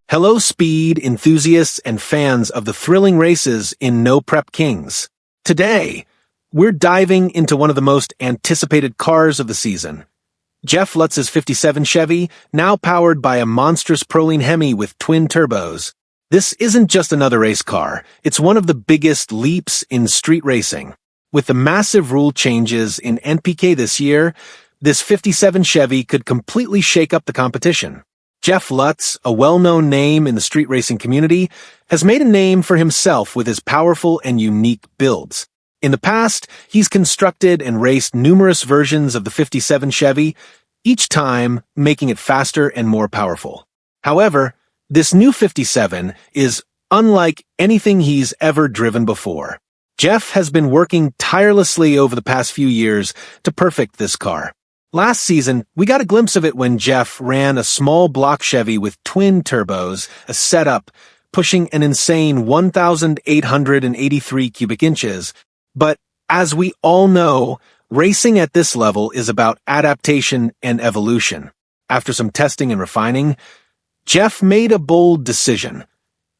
Hello speed enthusiasts and fans of the thrilling races in No Prep Kings. Today, we're diving into one of the most anticipated cars of the season. Jeff Lutz's 57 Chevy, now powered by a monstrous Proline Hemi with twin turbos. This isn't just another race car, it's one of the biggest leaps in street racing. With the massive rule changes in NPK this year, this 57 Chevy could completely shake up the competition. Jeff Lutz, a well-known name in the street racing community, has made a name for himself with his powerful and unique builds. In the past, he's constructed and raced numerous versions of the 57 Chevy, each time making it faster and more powerful. However, this new 57 is unlike anything he's ever driven before. Jeff has been working tirelessly over the past few years to perfect this car. Last season, we got a glimpse of it when Jeff ran a small block Chevy with twin turbos, a setup, pushing an insane 1,883 cubic inches. But, as we all know, racing at this level is about adaptation and evolution. After some testing and refining, Jeff made a bold decision.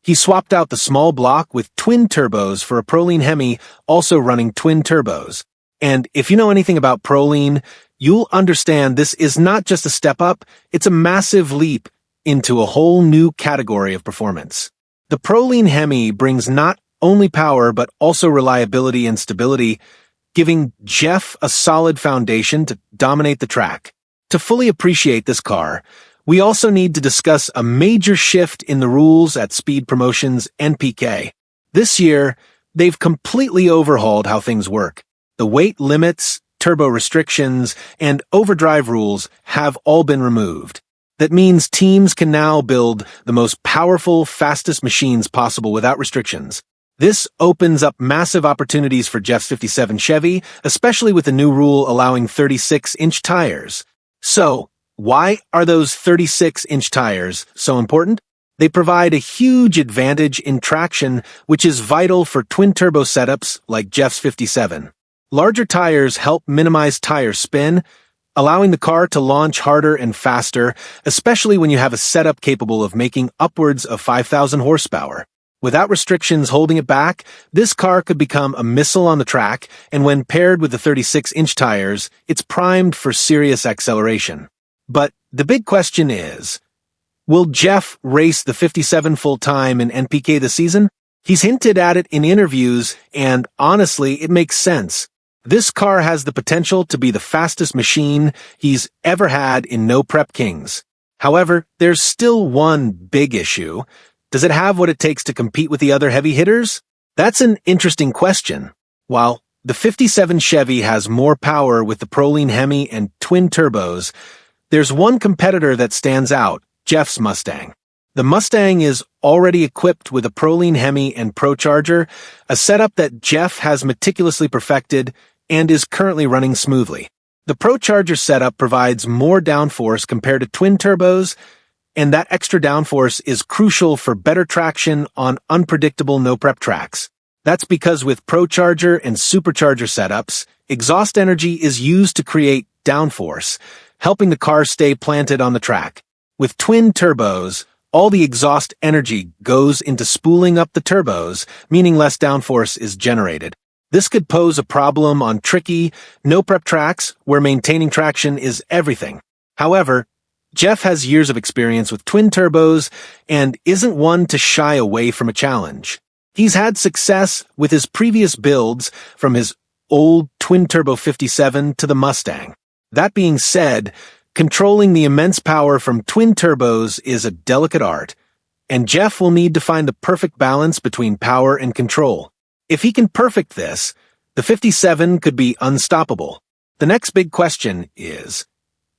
He swapped out the small block with twin turbos for a Proline Hemi also running twin turbos. And if you know anything about Proline, you'll understand this is not just a step up, it's a massive leap into a whole new category of performance. The Proline Hemi brings not only power but also reliability and stability, giving Jeff a solid foundation to dominate the track. To fully appreciate this car, we also need to discuss a major shift in the rules at Speed Promotion's NPK. This year, they've completely overhauled how things work. The weight limits, turbo restrictions, and overdrive rules have all been removed. That means teams can now build the most powerful, fastest machines possible without restrictions. This opens up massive opportunities for Jeff's 57 Chevy, especially with the new rule allowing 36-inch tires. So, why are those 36-inch tires so important? They provide a huge advantage in traction, which is vital for twin-turbo setups like Jeff's 57. Larger tires help minimize tire spin, allowing the car to launch harder and faster, especially when you have a setup capable of making upwards of 5,000 horsepower. Without restrictions holding it back, this car could become a missile on the track, and when paired with the 36-inch tires, it's primed for serious acceleration. But the big question is, will Jeff race the 57 full-time in NPK this season? He's hinted at it in interviews, and honestly, it makes sense. This car has the potential to be the fastest machine he's ever had in No Prep Kings. However, there's still one big issue. Does it have what it takes to compete with the other heavy hitters? That's an interesting question. While the 57 Chevy has more power with the Proline Hemi and twin turbos, there's one competitor that stands out, Jeff's Mustang. The Mustang is already equipped with a Proline Hemi and ProCharger, a setup that Jeff has meticulously perfected and is currently running smoothly. The ProCharger setup provides more downforce compared to twin turbos, and that extra downforce is crucial for better traction on unpredictable no-prep tracks. That's because with ProCharger and Supercharger setups, exhaust energy is used to create downforce, helping the car stay planted on the track. With twin turbos, all the exhaust energy goes into spooling up the turbos, meaning less downforce is generated. This could pose a problem on tricky, no-prep tracks where maintaining traction is everything. However, Jeff has years of experience with twin turbos and isn't one to shy away from a challenge. He's had success with his previous builds, from his old twin-turbo 57 to the Mustang. That being said, controlling the immense power from twin turbos is a delicate art, and Jeff will need to find the perfect balance between power and control. If he can perfect this, the 57 could be unstoppable. The next big question is,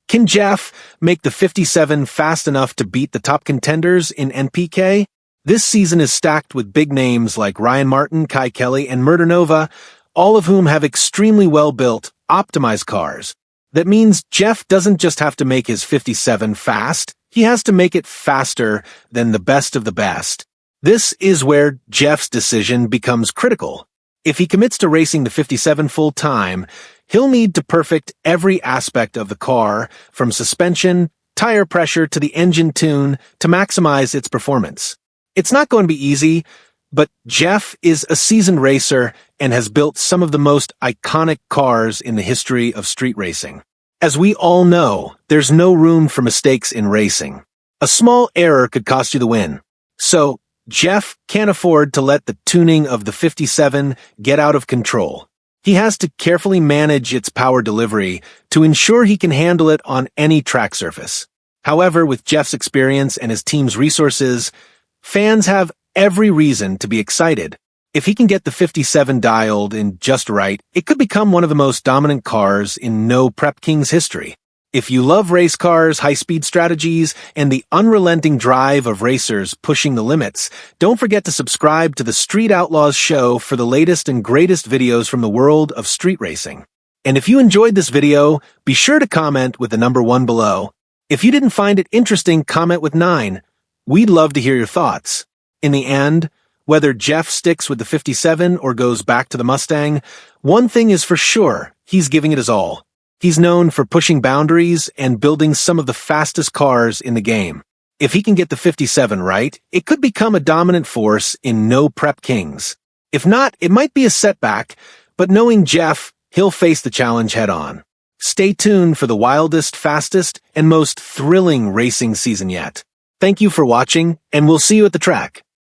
can Jeff make the 57 fast enough to beat the top contenders in NPK? This season is stacked with big names like Ryan Martin, Kai Kelly, and Murder Nova, all of whom have extremely well-built, optimized cars. That means Jeff doesn't just have to make his 57 fast, he has to make it faster than the best of the best. This is where Jeff's decision becomes critical. If he commits to racing the 57 full-time, he'll need to perfect every aspect of the car, from suspension tire pressure to the engine tune to maximize its performance. It's not going to be easy, but Chev is a seasoned racer and has built some of the most iconic cars in the history of street racing. As we all know, there's no room for mistakes in racing. A small error could cost you the win. So, Chev can't afford to let the tuning of the 57 get out of control. He has to carefully manage its power delivery to ensure he can handle it on any track surface. However, with Chev's experience and his team's resources, fans have every reason to be excited. If he can get the 57 dialed in just right, it could become one of the most dominant cars in No Prep King's history. If you love race cars, high-speed strategies, and the unrelenting drive of racers pushing the limits, don't forget to subscribe to the Street Outlaws show for the latest and greatest videos from the world of street racing. And if you enjoyed this video, be sure to comment with the number 1 below. If you didn't find it interesting, comment with 9. We'd love to hear your thoughts. In the end, whether Chev sticks with the 57 or goes back to the Mustang, one thing is for sure, he's giving it his all. He's known for pushing boundaries and building some of the fastest cars in the game. If he can get the 57 right, it could become a dominant force in No Prep Kings. If not, it might be a setback, but knowing Chev, he'll face the challenge head-on. Stay tuned for the wildest, fastest, and most thrilling racing season yet. Thank you for watching, and we'll see you at the track.